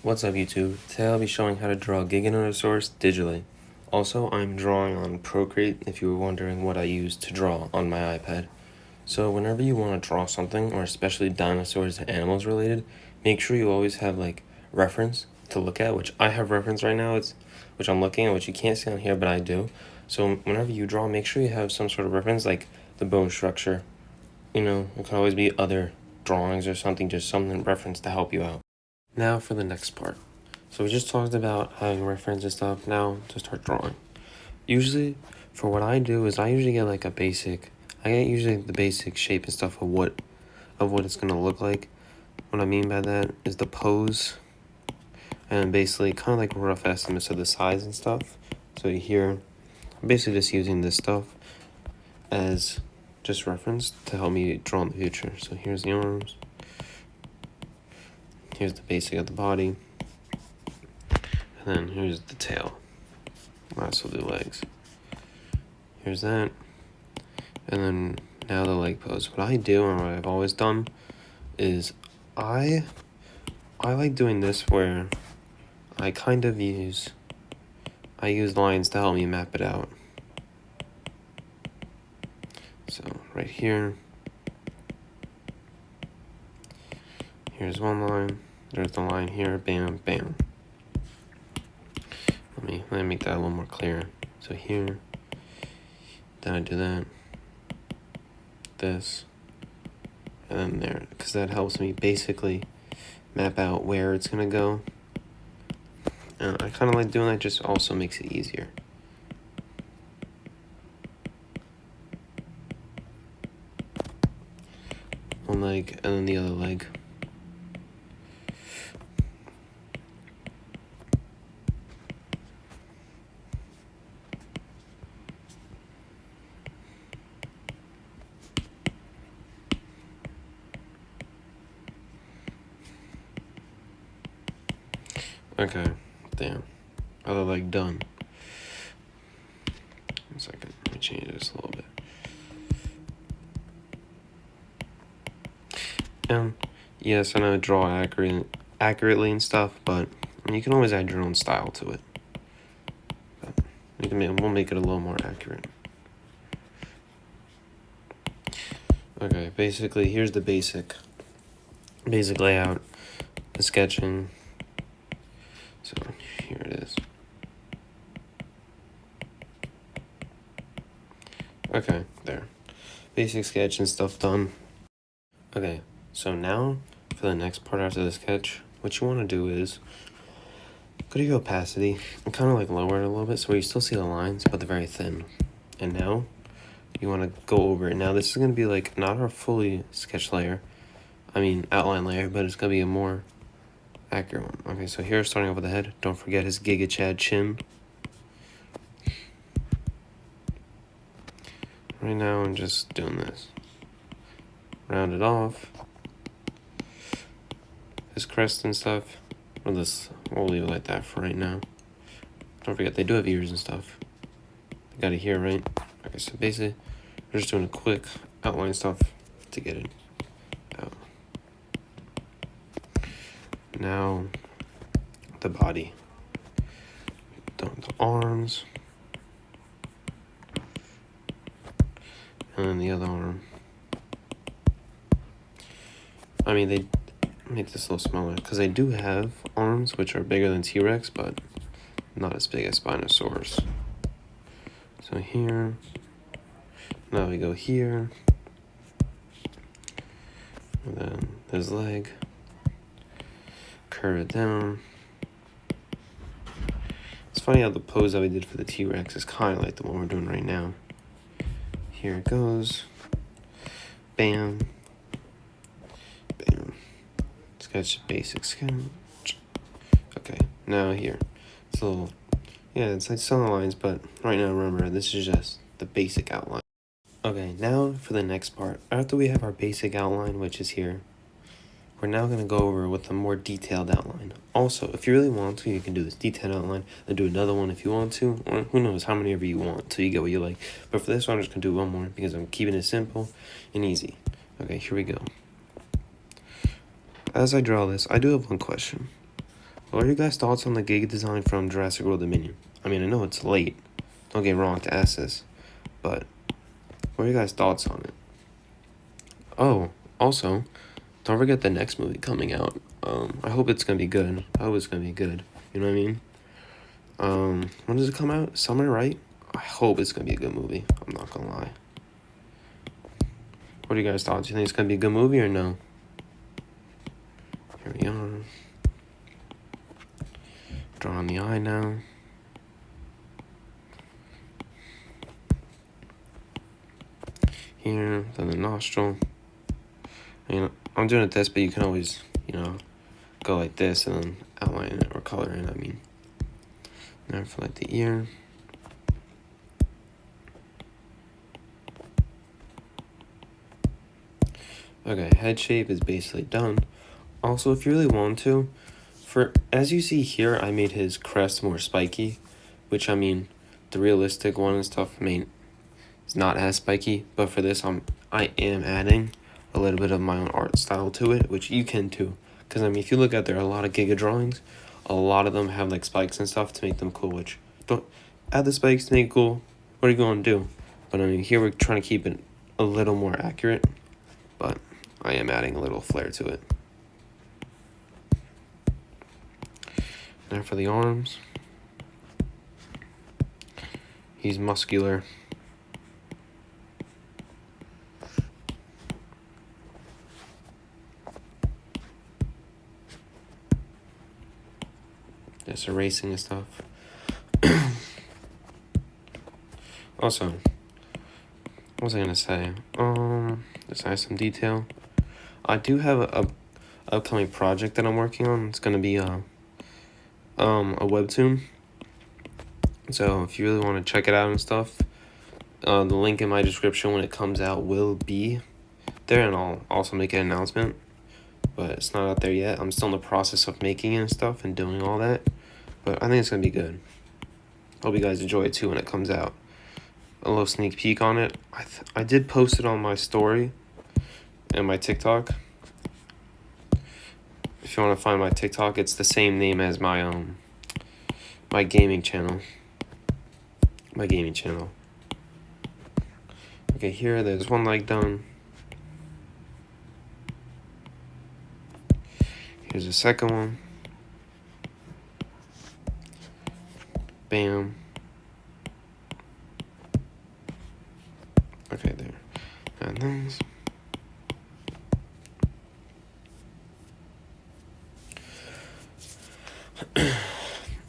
What's up YouTube? Today I'll be showing how to draw Giganotosaurus digitally. Also, I'm drawing on Procreate if you were wondering what I use to draw on my iPad. So whenever you want to draw something, or especially dinosaurs and animals related, make sure you always have like reference to look at, which I have reference right now, which I'm looking at, which you can't see on here, but I do. So whenever you draw, make sure you have some sort of reference, like the bone structure. You know, it can always be other drawings or something, just something reference to help you out. Now for the next part. So we just talked about having reference and stuff. Now to start drawing. Usually, for what I do is I usually get like I get usually the basic shape and stuff of what it's gonna look like. What I mean by that is the pose, and basically kind of like rough estimates of the size and stuff. So here, I'm basically just using this stuff as just reference to help me draw in the future. So here's the arms. Here's the basic of the body. And then here's the tail. Last will do legs. Here's that. And then now the leg pose. What I do, and what I've always done, is I like doing this where I kind of use lines to help me map it out. So right here, here's one line. There's the line here. Bam, bam. Let me make that a little more clear. So here, then I do that, this, and then there, because that helps me basically map out where it's gonna go. And I kind of like doing that, just also makes it easier. One leg, and then the other leg. Okay, damn. Other leg done. 1 second, let me change this a little bit. And yes, I know draw accurately and stuff, but you can always add your own style to it. But we'll make it a little more accurate. Okay, basically here's the basic layout, the sketching. So here it is. Okay, there. Basic sketch and stuff done. Okay, so now for the next part after the sketch, what you want to do is go to your opacity and kind of like lower it a little bit so where you still see the lines, but they're very thin. And now you want to go over it. Now this is going to be like not our fully sketch layer, outline layer, but it's going to be a more accurate one. Okay, so here, starting off with the head, don't forget his Giga Chad chin. Right now I'm just doing this. Round it off. His crest and stuff. We'll leave it like that for right now. Don't forget, they do have ears and stuff. They got it here, right? Okay, so basically, we're just doing a quick outline stuff to get it out. Now, the body. Done the arms. And then the other arm. They make this a little smaller because they do have arms which are bigger than T-Rex, but not as big as Spinosaurus. So here, now we go here, and then his leg, curve it down. It's funny how the pose that we did for the T-Rex is kind of like the one we're doing right now. Here it goes, bam, bam, sketch, basic sketch. Okay, now here, it's a little, it's like some lines, but right now remember, this is just the basic outline. Okay, now for the next part. After we have our basic outline, which is here, we're now going to go over with a more detailed outline. Also, if you really want to, you can do this detailed outline, then do another one if you want to, or who knows, how many ever you want, till you get what you like. But for this one, I'm just going to do one more, because I'm keeping it simple and easy. Okay, here we go. As I draw this, I do have one question. What are your guys' thoughts on the Giga design from Jurassic World Dominion? I mean, I know it's late. Don't get me wrong to ask this, but what are your guys' thoughts on it? Oh, also, don't forget the next movie coming out. I hope it's gonna be good. I hope it's gonna be good. You know what I mean? When does it come out? Summer, right? I hope it's gonna be a good movie. I'm not gonna lie. What are you guys' thoughts? You think it's gonna be a good movie or no? Here we are. Draw on the eye now. Here, then the nostril. I'm doing it this, but you can always, go like this and then outline it or color it, Now for like the ear. Okay, head shape is basically done. Also, if you really want to, as you see here, I made his crest more spiky, which the realistic one and stuff, it's not as spiky, but for this, I am adding a little bit of my own art style to it, which you can too. Because, if you look at there are a lot of Giga drawings, a lot of them have, like, spikes and stuff to make them cool, which, don't add the spikes to make it cool. What are you going to do? But, here we're trying to keep it a little more accurate, but I am adding a little flair to it. Now for the arms. He's muscular. Just erasing and stuff. Also, what was I gonna say? Just add some detail. I do have a upcoming project that I'm working on. It's gonna be a webtoon. So if you really want to check it out and stuff, the link in my description when it comes out will be there, and I'll also make an announcement. But it's not out there yet. I'm still in the process of making it and stuff and doing all that. But I think it's gonna be good. Hope you guys enjoy it too when it comes out. A little sneak peek on it. I did post it on my story and my TikTok. If you want to find my TikTok, it's the same name as my my gaming channel. Okay, here there's one leg done. Here's the second one. Bam. Okay, there. And those.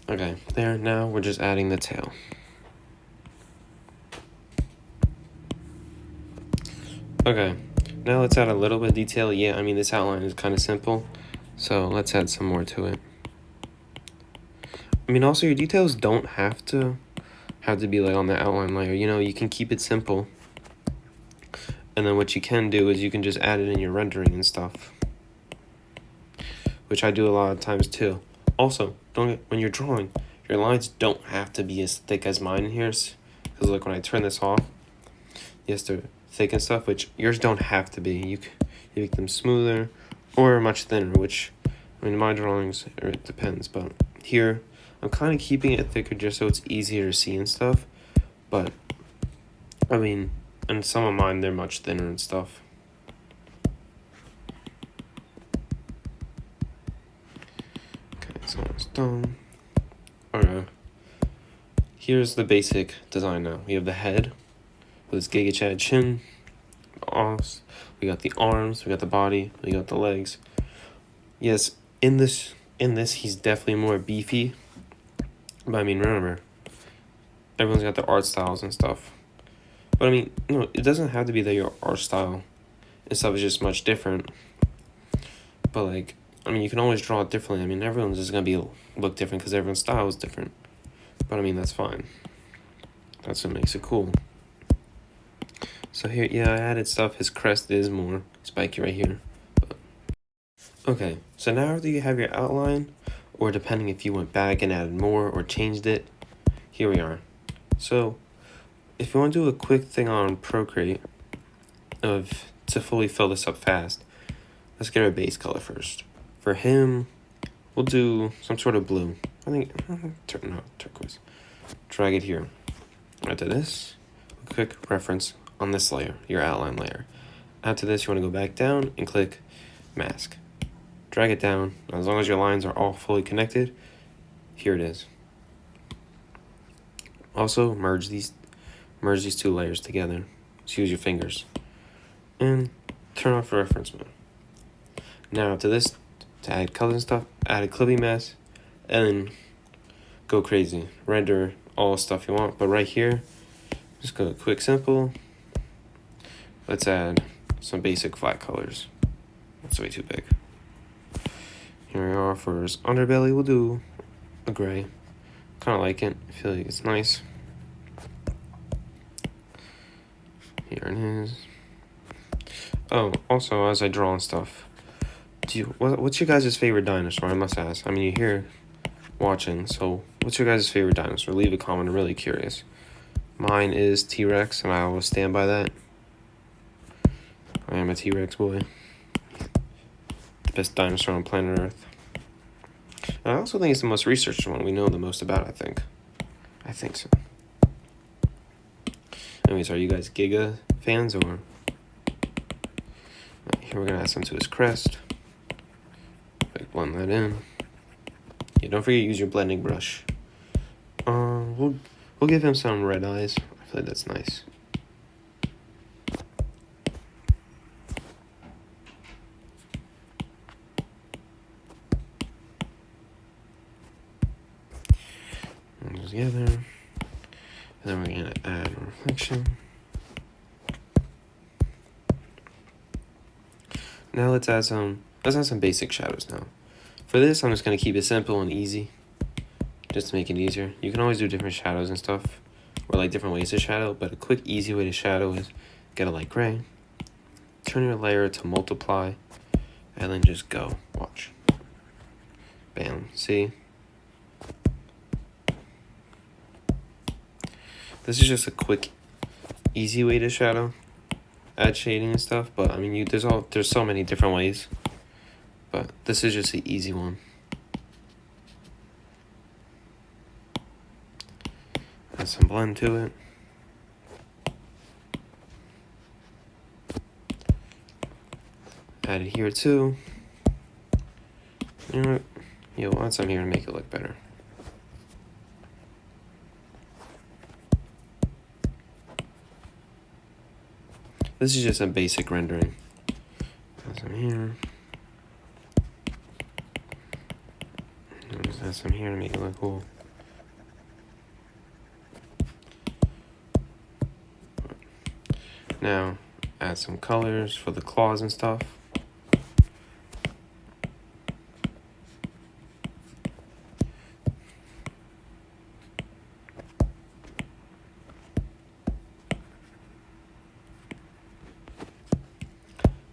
Okay, there. Now we're just adding the tail. Okay, now let's add a little bit of detail. Yeah, this outline is kind of simple, so let's add some more to it. Also your details don't have to be like on the outline layer. You can keep it simple. And then what you can do is you can just add it in your rendering and stuff, which I do a lot of times too. Also, when you're drawing, your lines don't have to be as thick as mine here, because like when I turn this off, yes, they're thick and stuff, which yours don't have to be. You make them smoother or much thinner, which my drawings, it depends, but here I'm kind of keeping it thicker just so it's easier to see and stuff. But and some of mine, they're much thinner and stuff. Okay, so it's done. Alright. Here's the basic design now. We have the head with its Giga Chad chin. We got the arms, we got the body, we got the legs. Yes, in this he's definitely more beefy. But remember, everyone's got their art styles and stuff. But no, it doesn't have to be that your art style and stuff is just much different. But you can always draw it differently. Everyone's just gonna look different because everyone's style is different. But that's fine. That's what makes it cool. So here, yeah, I added stuff. His crest is more spiky right here. Okay, so now after you have your outline, or depending if you went back and added more or changed it, here we are. So if you want to do a quick thing on Procreate to fully fill this up fast, let's get our base color first. For him, we'll do some sort of blue. I think, no, turquoise. Drag it here. After this, a quick reference on this layer, your outline layer. After this, you want to go back down and click mask. Drag it down. As long as your lines are all fully connected, here it is. Also, merge these two layers together. Just use your fingers. And turn off reference mode. Now after this, to add colors and stuff, add a clipping mask, and then go crazy. Render all the stuff you want, but right here, just go quick simple. Let's add some basic flat colors. That's way too big. Here we are for his underbelly. We'll do a gray. Kind of like it. I feel like it's nice. Here it is. Oh, also as I draw and stuff, what's your guys' favorite dinosaur? I must ask. I mean, you're here watching, so what's your guys' favorite dinosaur? Leave a comment. I'm really curious. Mine is T-Rex, and I always stand by that. I am a T-Rex boy. The best dinosaur on planet Earth. And I also think it's the most researched one. We know the most about, I think. I think so. Anyways, are you guys Giga fans or? Here we're gonna add some to his crest. Blend that in. Yeah, don't forget to use your blending brush. We'll give him some red eyes. I feel like that's nice. Together, and then we're gonna add a reflection. Now let's add some basic shadows now. For this, I'm just gonna keep it simple and easy, just to make it easier. You can always do different shadows and stuff, or like different ways to shadow, but a quick, easy way to shadow is get a light gray, turn your layer to multiply, and then just go. Watch. Bam. See? This is just a quick, easy way to shadow, add shading and stuff. But I mean, there's so many different ways. But this is just an easy one. Add some blend to it. Add it here too. You know what? Yeah, we'll add some here to make it look better. This is just a basic rendering. Add some here. Just add some here to make it look cool. Now, add some colors for the claws and stuff.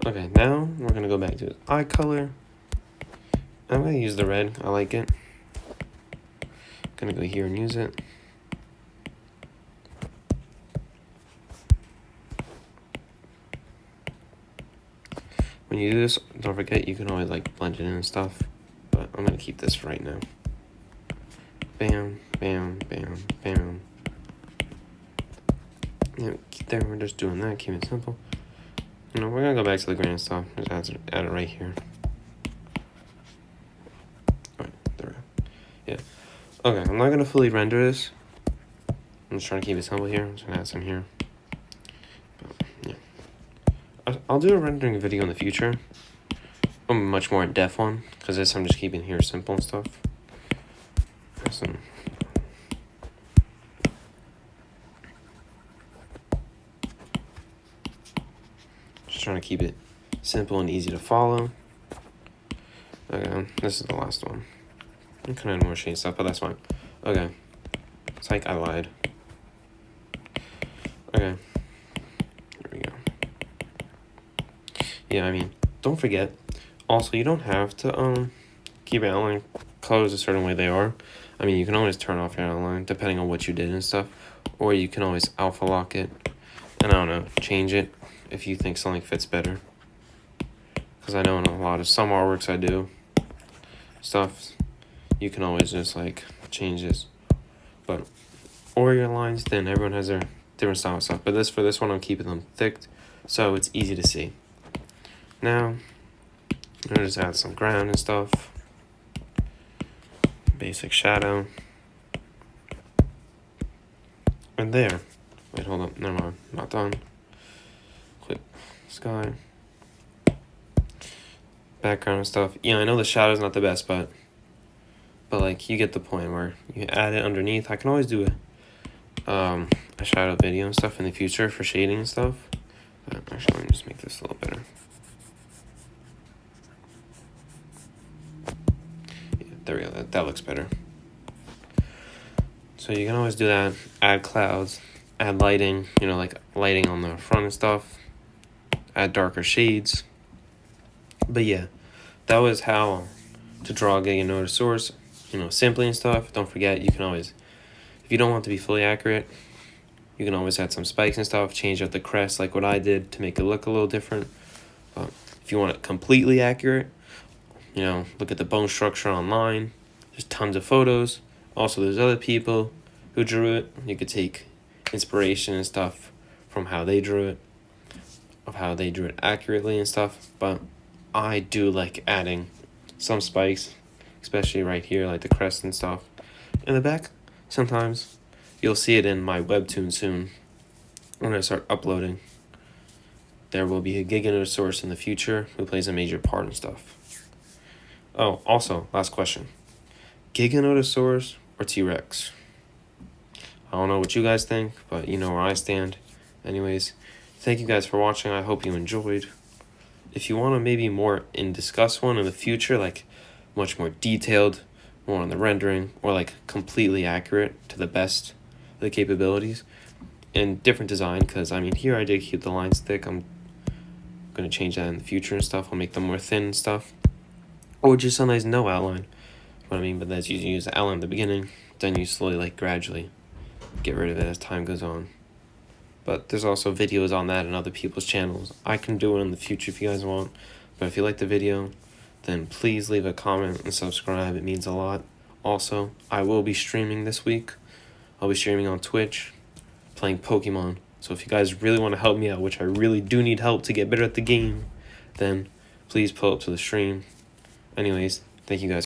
Okay, now we're gonna go back to his eye color. I'm gonna use the red, I like it. Gonna go here and use it. When you do this, don't forget you can always like blend it in and stuff, but I'm gonna keep this right now. Bam, bam, bam, bam. Yeah, there, we're just doing that, keep it simple. You know, we're gonna go back to the grand stuff. Just add it right here. Alright, there we go. Yeah. Okay, I'm not gonna fully render this. I'm just trying to keep it simple here. I'm just gonna add some here. But, yeah. I'll do a rendering video in the future. A much more in-depth one, because this I'm just keeping here simple and stuff. Awesome. Trying to keep it simple and easy to follow. Okay, this is the last one. I could add more shade stuff, but that's fine. Okay, it's like I lied. Okay, here we go. Yeah, I mean, don't forget. Also, you don't have to keep your outline colors a certain way they are. I mean, you can always turn off your outline depending on what you did and stuff, or you can always alpha lock it. And I don't know, change it if you think something fits better. Because I know in some artworks I do. stuff, you can always just like change this. But or your lines, then everyone has their different style of stuff. But for this one, I'm keeping them thick, so it's easy to see. Now, I'm gonna just add some ground and stuff. Basic shadow. And there. Wait, hold up. Never mind. Not done. Click sky. Background and stuff. Yeah, I know the shadow's not the best, but like you get the point where you add it underneath. I can always do a shadow video and stuff in the future for shading and stuff. But actually, let me just make this a little better. Yeah, there we go. That looks better. So you can always do that. Add clouds. Add lighting. You know, like lighting on the front and stuff. Add darker shades. But yeah, that was how to draw a Giganotosaurus. You know, simply and stuff. Don't forget, you can always, if you don't want it to be fully accurate, you can always add some spikes and stuff, change up the crest like what I did to make it look a little different. But if you want it completely accurate, you know, look at the bone structure online. There's tons of photos. Also, there's other people who drew it. You could take inspiration and stuff from how they drew it, of how they drew it accurately and stuff. But I do like adding some spikes, especially right here, like the crest and stuff. In the back, sometimes you'll see it in my webtoon soon when I start uploading. There will be a Giganotosaurus in the future who plays a major part and stuff. Oh, also, last question. Giganotosaurus or T-Rex? I don't know what you guys think, but you know where I stand. Anyways, thank you guys for watching. I hope you enjoyed. If you want to maybe more discuss one in the future, like much more detailed, more on the rendering, or like completely accurate to the best of the capabilities, and different design, because I mean here I did keep the lines thick. I'm going to change that in the future and stuff. I'll make them more thin and stuff, or just a nice no outline. What I mean by that is you use the outline at the beginning, then you slowly like gradually get rid of it as time goes on. But there's also videos on that and other people's channels. I can do it in the future if you guys want. But if you like the video, then please leave a comment and subscribe. It means a lot. Also, I will be streaming this week. I'll be streaming on Twitch, playing Pokemon. So if you guys really want to help me out, which I really do need help to get better at the game, then please pull up to the stream. Anyways, thank you guys.